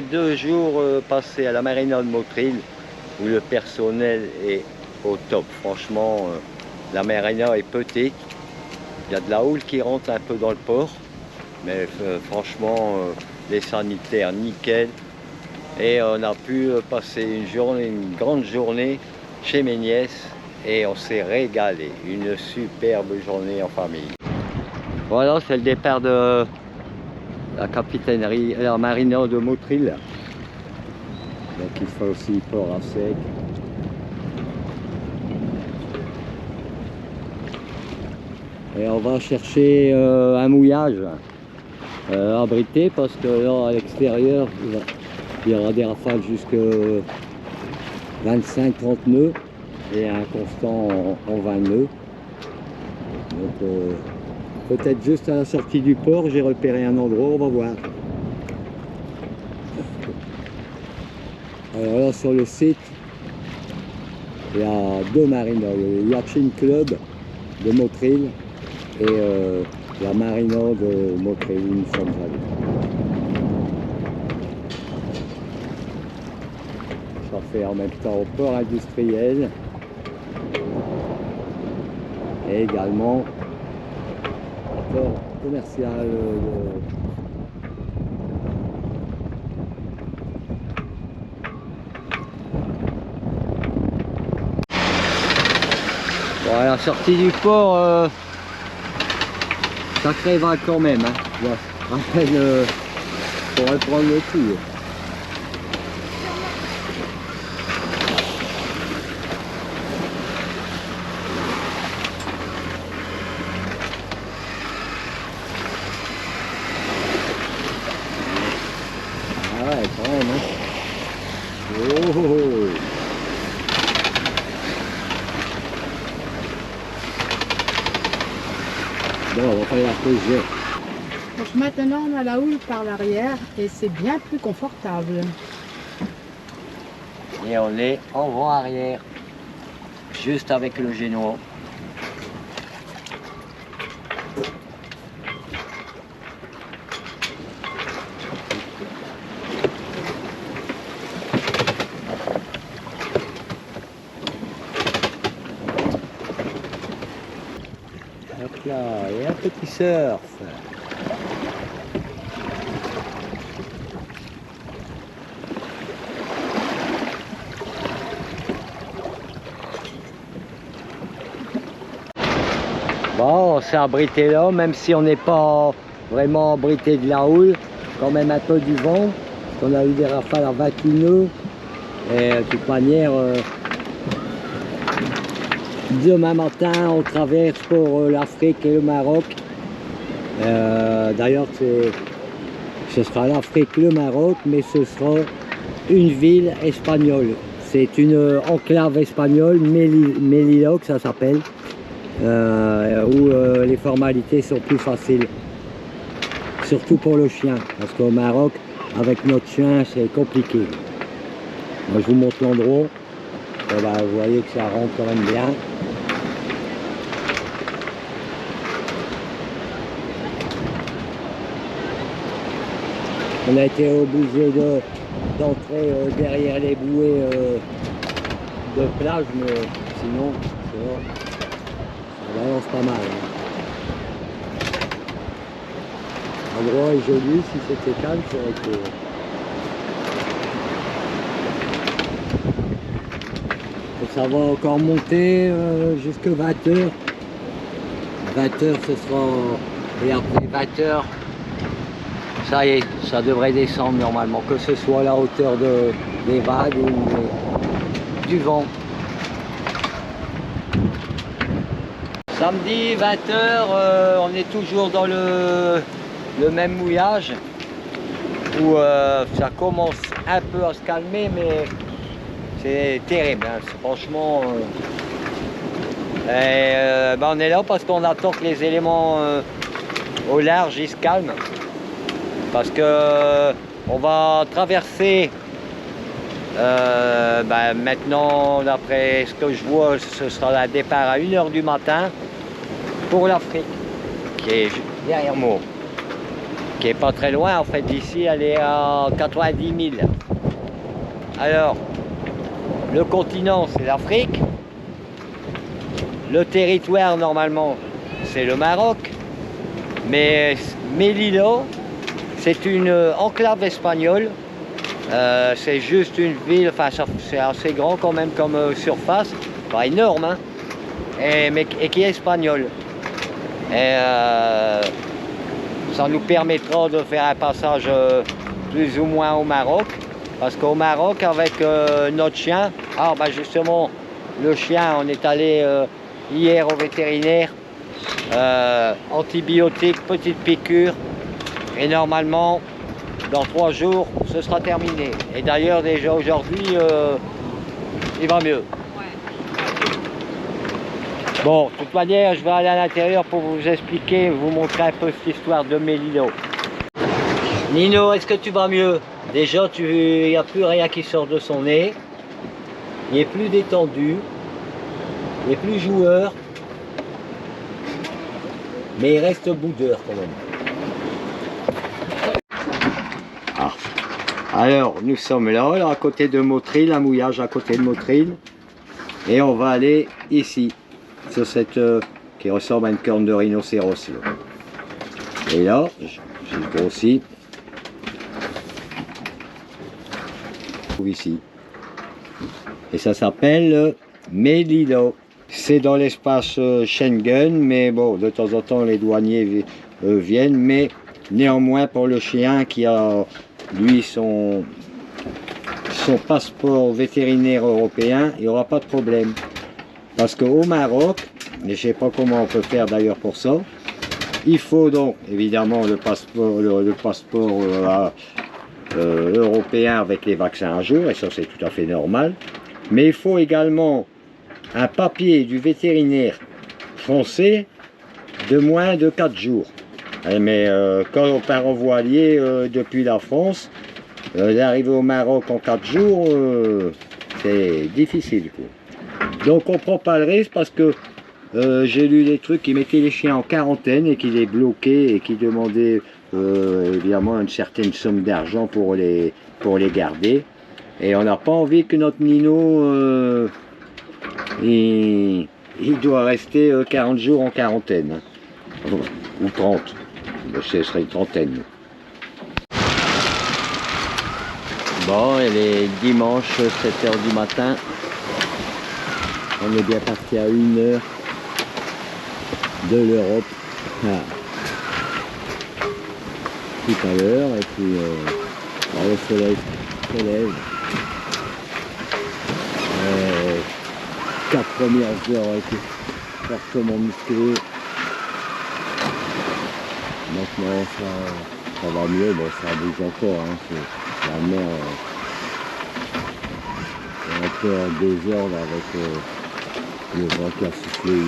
2 jours passés à la marina de Motril où le personnel est au top. Franchement, la marina est petite. Il y a de la houle qui rentre un peu dans le port, mais franchement, les sanitaires nickel. Et on a pu passer une grande journée chez mes nièces et on s'est régalé. Une superbe journée en famille. Voilà, c'est le départ de la capitainerie, la marina de Motril. Donc il faut aussi port à sec. Et on va chercher un mouillage abrité parce que là à l'extérieur il y aura des rafales jusqu'à 25-30 nœuds et un constant en 20 nœuds. Donc peut-être juste à la sortie du port, j'ai repéré un endroit, on va voir. Alors là sur le site, il y a 2 marinas, le Yachin Club de Motril et la marina de Motril, nous sommes allés. Ça fait en même temps au port industriel et également au port commercial. Bon, à la sortie du port, sacré va quand même. Hein. Bon, à peine pour reprendre le coup. Ah ouais, quand même. Hein. Oh. Bon, on va faire la pause. Donc maintenant on a la houle par l'arrière et c'est bien plus confortable. Et on est en vent arrière, juste avec le génois. Hop là, et un petit surf. Bon, on s'est abrité là, même si on n'est pas vraiment abrité de la houle, quand même un peu du vent. On a eu des rafales à 28 nœuds. Et de toute manière, demain matin, on traverse pour l'Afrique et le Maroc. D'ailleurs, ce sera l'Afrique, le Maroc, mais ce sera une ville espagnole. C'est une enclave espagnole, Melilla, ça s'appelle. Où les formalités sont plus faciles, surtout pour le chien, parce qu'au Maroc, avec notre chien, c'est compliqué. Moi, je vous montre l'endroit, vous voyez que ça rentre quand même bien. On a été obligé d'entrer derrière les bouées de plage, mais sinon, ça balance pas mal. Hein. L'endroit est joli, si c'était calme, ça aurait été... Et ça va encore monter jusqu'à 20h. 20h ce sera... Et après 20h, ça y est, ça devrait descendre normalement, que ce soit à la hauteur des vagues ou du vent. Samedi 20h, on est toujours dans le même mouillage où ça commence un peu à se calmer, mais c'est terrible, hein. Franchement. On est là parce qu'on attend que les éléments au large ils se calment, parce que on va traverser maintenant, d'après ce que je vois, ce sera le départ à 1 h du matin pour l'Afrique, qui est derrière moi. qui est pas très loin en fait d'ici, elle est à 90 000. Alors, le continent c'est l'Afrique, le territoire normalement c'est le Maroc, mais Melilla c'est une enclave espagnole. C'est juste une ville, enfin c'est assez grand quand même comme surface, pas énorme, hein, et qui est espagnole. Et ça nous permettra de faire un passage plus ou moins au Maroc, parce qu'au Maroc avec notre chien, justement le chien, on est allé hier au vétérinaire, antibiotiques, petite piqûre, et normalement dans 3 jours ce sera terminé. Et d'ailleurs déjà aujourd'hui il va mieux. Bon, de toute manière, je vais aller à l'intérieur pour vous expliquer, vous montrer un peu cette histoire de Melilla. Nino, est-ce que tu vas mieux? Déjà, il n'y a plus rien qui sort de son nez. Il est plus détendu. Il est plus joueur. Mais il reste boudeur quand même. Alors, nous sommes là, à côté de Motril, un mouillage à côté de Motril. Et on va aller ici. Sur cette qui ressemble à une corne de rhinocéros là. Et là, j'ai grossi ici. Et ça s'appelle Melilla. C'est dans l'espace Schengen, mais bon, de temps en temps les douaniers viennent, mais néanmoins pour le chien qui a lui son passeport vétérinaire européen, il n'y aura pas de problème. Parce qu'au Maroc, et je ne sais pas comment on peut faire d'ailleurs pour ça, il faut donc évidemment le passeport européen avec les vaccins à jour, et ça c'est tout à fait normal, mais il faut également un papier du vétérinaire français de moins de 4 jours. Mais quand on part en voilier depuis la France, d'arriver au Maroc en 4 jours, c'est difficile, quoi. Donc on prend pas le risque parce que j'ai lu des trucs qui mettaient les chiens en quarantaine et qui les bloquaient et qui demandaient évidemment une certaine somme d'argent pour les garder. Et on n'a pas envie que notre Nino il doit rester 40 jours en quarantaine, hein. Ou 30, ce serait une trentaine. Bon, il est dimanche 7 h du matin. On est bien parti à 1 h de l'Europe tout à l'heure, et puis le soleil se lève. 4 premières heures ont été fortement musclées. Maintenant ça va mieux, bon ça bouge encore, hein. La mer est un peu en désordre avec le vent qui a soufflé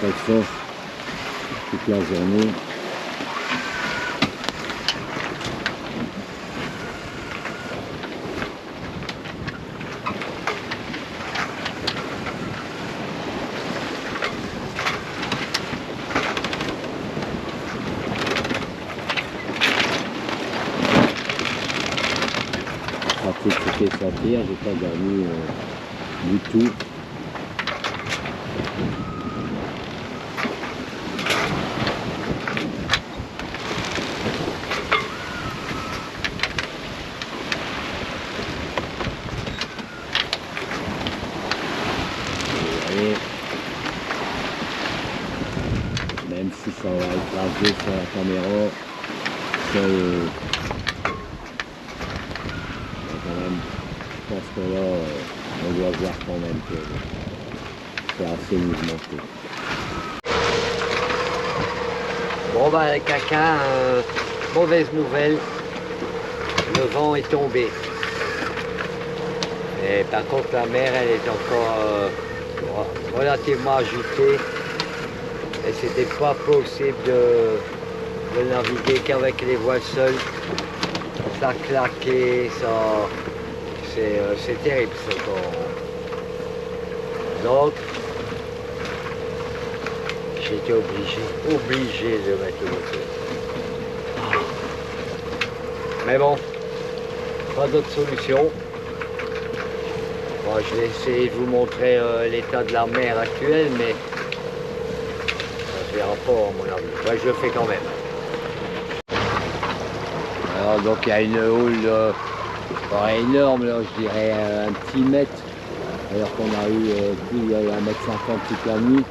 très fort toute la journée. C'était sortir, j'ai pas dormi du tout. Et même si ça va écraser sur la caméra, je pense que là, on doit voir quand même que c'est assez mouvementé. Bon ben les caca, mauvaise nouvelle, le vent est tombé. Et par contre la mer elle est encore relativement agitée. Et c'était pas possible de naviguer qu'avec les voiles seules. Ça claquait, ça... C'est terrible ce temps. Donc, j'étais obligé de mettre le moteur. Mais bon, pas d'autre solution. Bon, je vais essayer de vous montrer l'état de la mer actuelle, mais ça se verra pas à mon avis. Ouais, je le fais quand même. Alors donc il y a une houle pas énorme, là, je dirais un petit mètre, alors qu'on a eu plus de 1,50 m toute la nuit.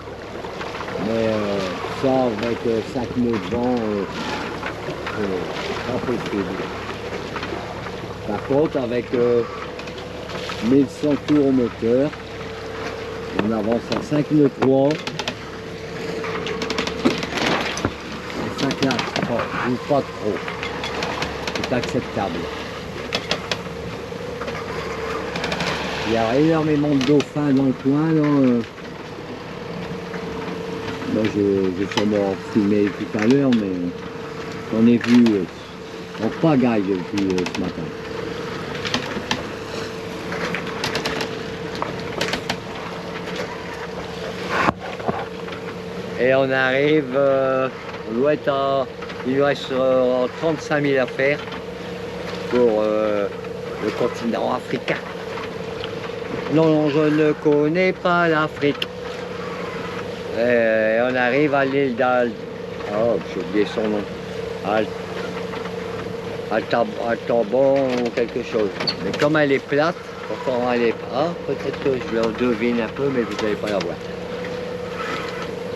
Mais ça avec 5 nœuds de vent, c'est pas possible. Par contre avec 1100 tours au moteur, on avance à 5 nœuds 3. Et ça claque pas, ou pas trop. C'est acceptable. Il y a énormément de dauphins dans le coin. Là, moi j'ai sûrement filmé tout à l'heure, mais j'en ai vu en pagaille depuis ce matin. Et on arrive, on doit être il nous reste 35 000 à faire pour le continent africain. Non, je ne connais pas l'Afrique. Et on arrive à l'île d'Al... Oh, j'ai oublié son nom. Altaban ou quelque chose. Mais comme elle est plate, pourtant elle est... Ah, peut-être que je la devine un peu, mais vous n'allez pas la voir.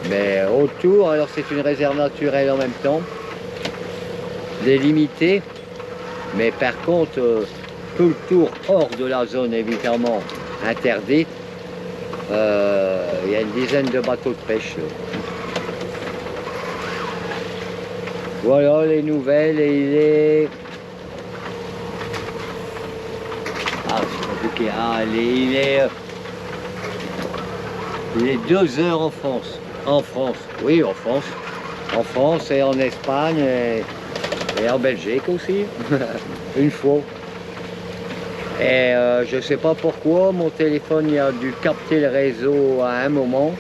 Mais autour, alors c'est une réserve naturelle en même temps, délimitée, mais par contre, tout le tour hors de la zone évidemment interdite, il y a une dizaine de bateaux de pêche. Voilà les nouvelles et il est... Ah, c'est compliqué, hein, il est 2 heures en France. En France, oui, en France. En France et en Espagne et en Belgique aussi, une fois. Et je ne sais pas pourquoi, mon téléphone il a dû capter le réseau à un moment.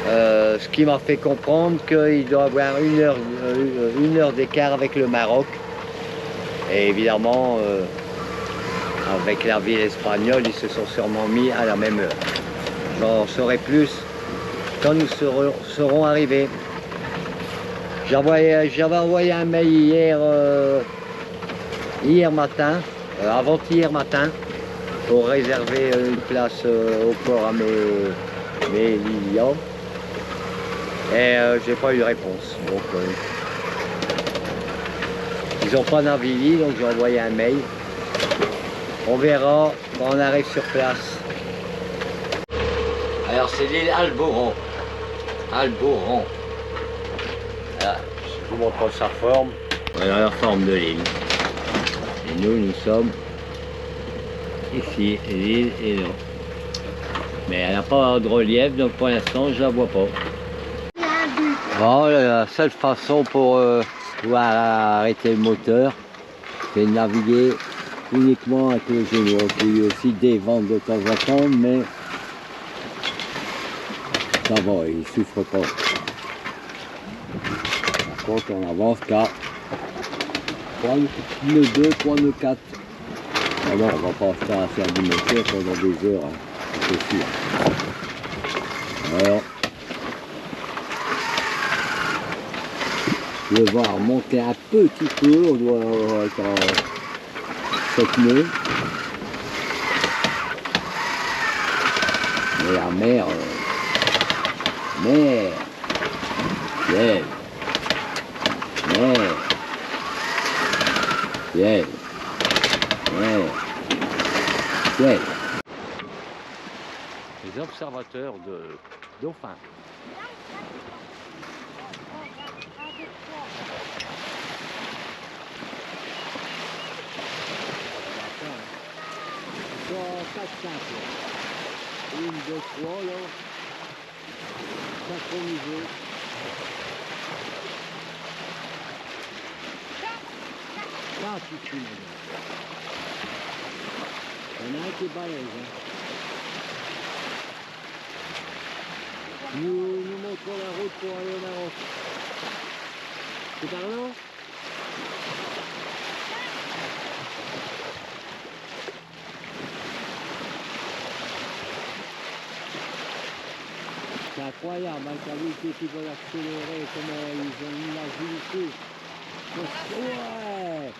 Ce qui m'a fait comprendre qu'il doit avoir une heure d'écart avec le Maroc. Et évidemment, avec la ville espagnole, ils se sont sûrement mis à la même heure. J'en saurai plus quand nous serons arrivés. J'avais envoyé un mail hier matin, avant-hier matin, pour réserver une place au port à mes Lilians. Et j'ai pas eu de réponse. Donc, ils n'ont pas Navili, donc j'ai envoyé un mail. On verra quand on arrive sur place. Alors c'est l'île Alboran. Alboran. Voilà, je vous montre sa forme. Voilà la forme de l'île. Et nous sommes ici, l'île est là. Mais elle n'a pas de relief, donc pour l'instant je la vois pas. Bon, la seule façon pour pouvoir arrêter le moteur, c'est de naviguer uniquement avec le genou. Il y a aussi des vents de temps en temps, mais ça va, il ne souffre pas. Par contre, on avance qu'à 3 nœuds 2, 3 nœuds 4. Alors, on ne va pas faire du moteur pendant des heures, hein, c'est sûr. Alors, le vent a remonté un petit peu, on doit être en 7 nœuds. Mais la mer, ciel, Les observateurs de dauphins. Une, deux, trois, là. Synchronisé. Ça, c'est une. Il y en a un qui est balèze, hein. Nous montrons la route pour aller au Maroc. C'est par là? incroyable, hein, t'as vu qu'ils veulent accélérer, comment ils ont mis l'agilité. Ouais.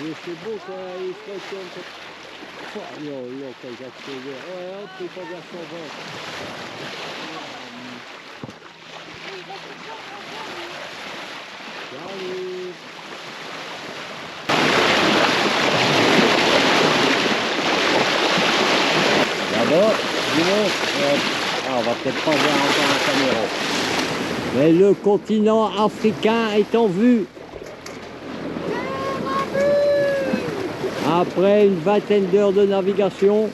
Mais c'est beau quand ils se retournent. Oh, yo, quand ils accélèrent. Ouais, hop, il faut vers son vent. Salut. D'abord, dis-moi, on va peut-être pas voir encore la caméra. Mais le continent africain est en vue. Après une vingtaine d'heures de navigation,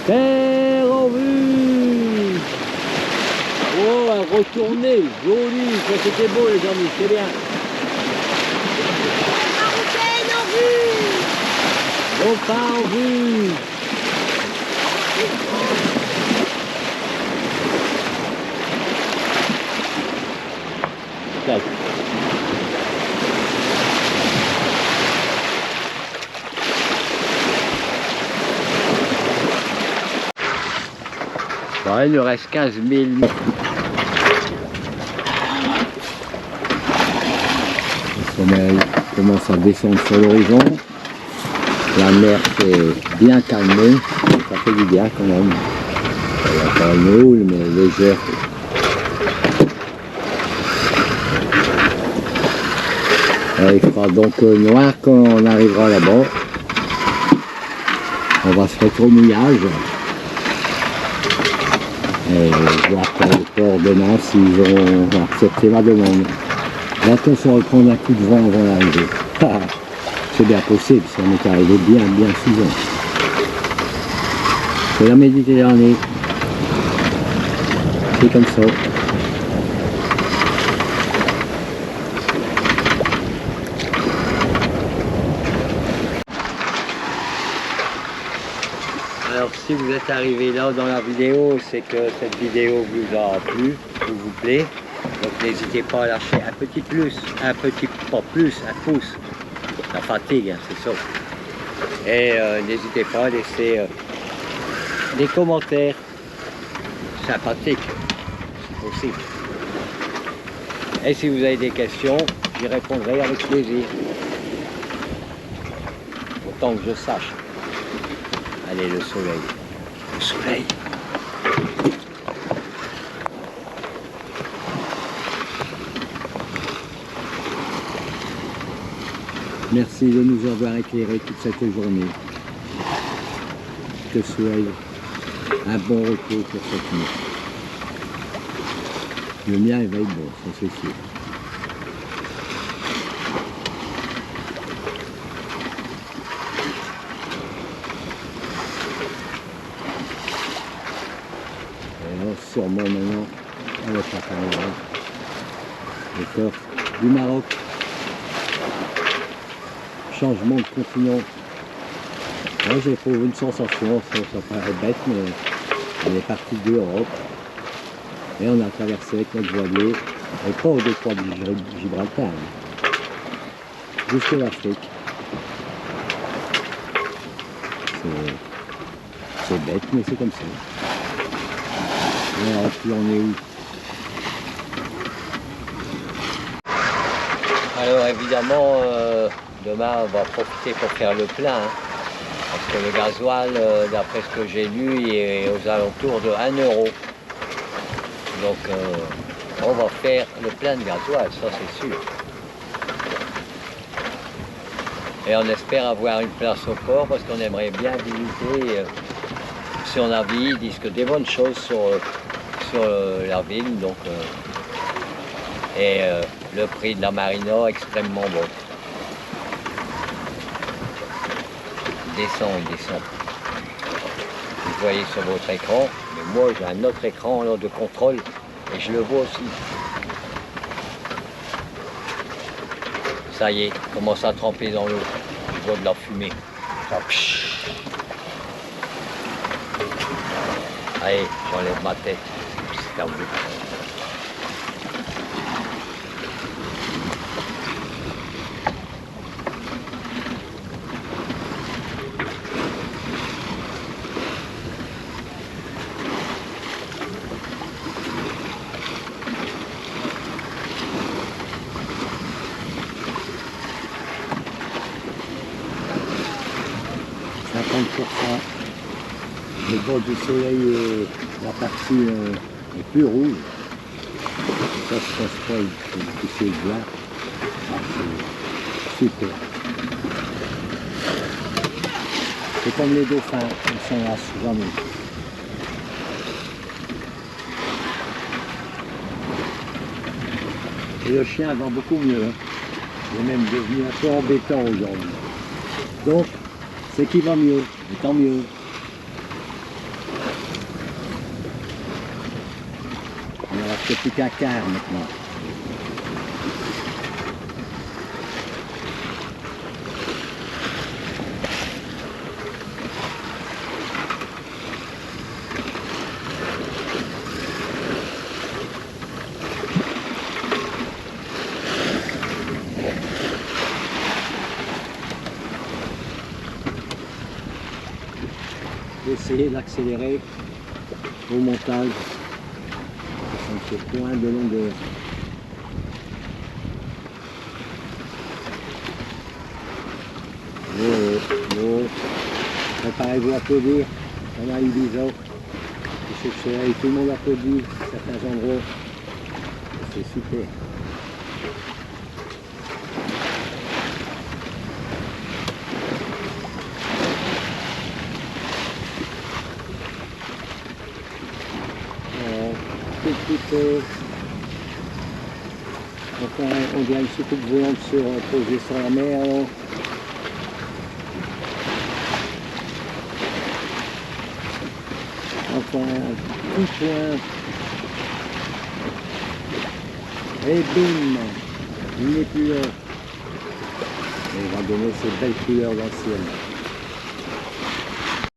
terre en vue. Oh, un retourné, joli, ça c'était beau les amis, c'est bien. Marocaine en vue. On part en vue. Tac. Bon, il nous reste 15 000 mètres. Le soleil commence à descendre sur l'horizon. La mer s'est bien calmée. Ça fait du bien quand même. Il n'y a pas une houle, mais légère. Il fera donc noir quand on arrivera là-bas. On va se mettre au mouillage. Et voir pour le port demain s'ils ont accepté ma demande. Et attention à reprendre un coup de vent avant l'arrivée. C'est bien possible, ça m'est arrivé bien souvent. C'est la Méditerranée. C'est comme ça. Alors si vous êtes arrivé là dans la vidéo, c'est que cette vidéo vous a plu, vous plaît. Donc n'hésitez pas à lâcher un petit plus, un pouce. La fatigue, hein, c'est ça. Et n'hésitez pas à laisser des commentaires sympathiques, si possible. Et si vous avez des questions, j'y répondrai avec plaisir. Autant que je sache. Allez, le soleil. Le soleil. Merci de nous avoir éclairé toute cette journée. Je te souhaite un bon repos pour cette nuit. Le mien il va être bon, ça c'est sûr. Sûrement maintenant avec la caméra. Le corps du Maroc. Changement de continent. Moi j'ai trouvé une sensation, ça paraît bête, mais on est parti de l'Europe et on a traversé avec notre voilier, et pas au détroit du Gibraltar, jusque l'Afrique. C'est bête, mais c'est comme ça. Alors, puis on est où? Alors évidemment, demain on va profiter pour faire le plein. Hein, parce que le gasoil, d'après ce que j'ai lu, il est aux alentours de 1 €. Donc on va faire le plein de gasoil, ça c'est sûr. Et on espère avoir une place au port parce qu'on aimerait bien visiter sur la ville. Ils disent que des bonnes choses sur la ville. Donc, le prix de la marina extrêmement bon. Il descend. Vous voyez sur votre écran, mais moi j'ai un autre écran là, de contrôle et je le vois aussi. Ça y est, il commence à tremper dans l'eau. Je vois de la fumée. Ça, allez, j'enlève ma tête. C'est perdu. Voilà. Le bord du soleil et la partie est plus rouge. Ça, je pense pas que c'est blanc. Ah, c'est super. C'est comme les dauphins, ils s'en lassent jamais. Et le chien va beaucoup mieux. Hein. Il est même devenu un peu embêtant aujourd'hui. Donc, c'est qu'il va mieux, et tant mieux. Il ne reste plus qu'un quart maintenant. Essayer d'accélérer au montage sur ce point de longueur. Préparez-vous à applaudir. On a eu des autres. Tout le monde applaudit à certains endroits. C'est super. Enfin, on dirait une soucoupe volante posée sur la mer. Alors. Enfin, tout point. Et bim, il n'est plus là. Et on va donner cette belle couleur dans le ciel.